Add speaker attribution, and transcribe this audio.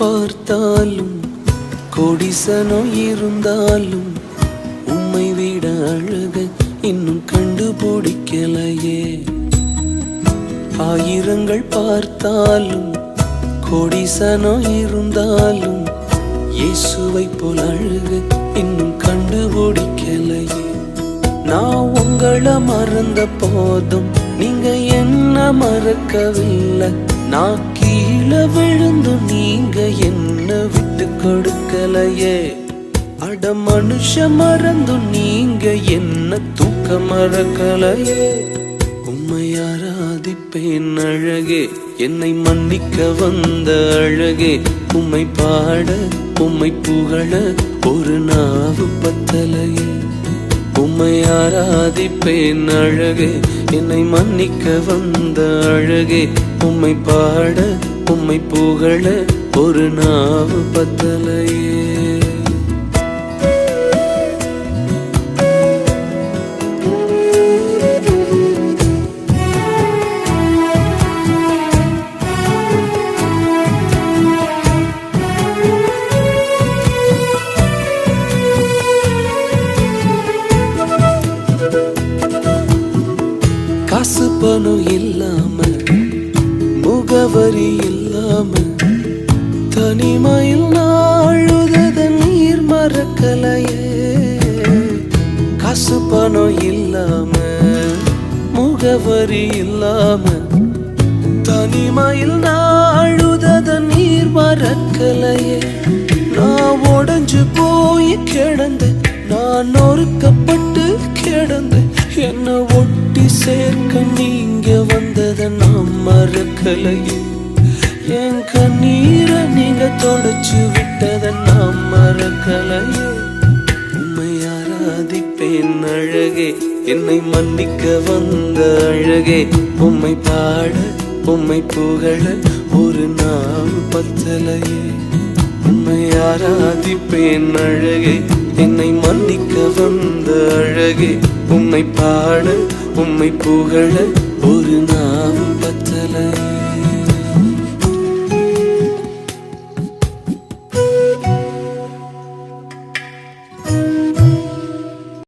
Speaker 1: பார்த்தாலும் கோடிசனம் இருந்தாலும் உம்மை விட அழக இன்னும் கண்டுபிடிக்கலையே. ஆயிரங்கள் பார்த்தாலும் கோடிசனம் இருந்தாலும் இயேசுவை போல் அழக இன்னும் கண்டுபிடிக்கலையே. நான் உங்களை மறந்த போதும் நீங்க என்ன மறக்கவில்லை. நான் கீழே விழுந்து நீங்க என்ன விட்டு கொடுக்கலையே. அட மனுஷ மறந்து நீங்க என்ன தூக்க மறக்கலையே. உம்மை ஆராதிப்பேன் அழகே, என்னை மன்னிக்க வந்த அழகே. உம்மை பாட உம்மை புகழ ஒரு நாவு பத்தலையே. உம்மை ஆராதிப்பேன் அழகே, என்னை மன்னிக்க வந்த அழகே. உம்மை பாட உம்மை புகழ ஒரு நாவு பத்தலையே. காசு பணம் இல்லாம முகவரி இல்லாம தனிமையில் நாழுத நீர் மறக்கலையே. காசு பணம் இல்லாம முகவரி இல்லாம தனிமையில் நாழுத நீர் மறக்கலையே. நான் உடைஞ்சு போய் கிடந்தேன், நான் நொறுக்கப்பட்டு கிடந்தேன். என்ன ஒட்டி சேர்க்க நீங்க வந்ததை நான் மறக்கலையே. என் கண்ணீரை நீங்க தொடச்சு விட்டதை நான் மறக்கலையே. உம்மை ஆராதிப்பேன் அழகே, என்னை மன்னிக்க வந்த அழகே. உம்மை பாட உம்மை புகழ ஒரு நாவு பத்தலையே. உம்மை ஆராதிப்பேன் அழகே, என்னை மன்னிக்க வந்த அழகே. உம்மை பாட உம்மை புகழ ஒரு நாவு பத்தலையே.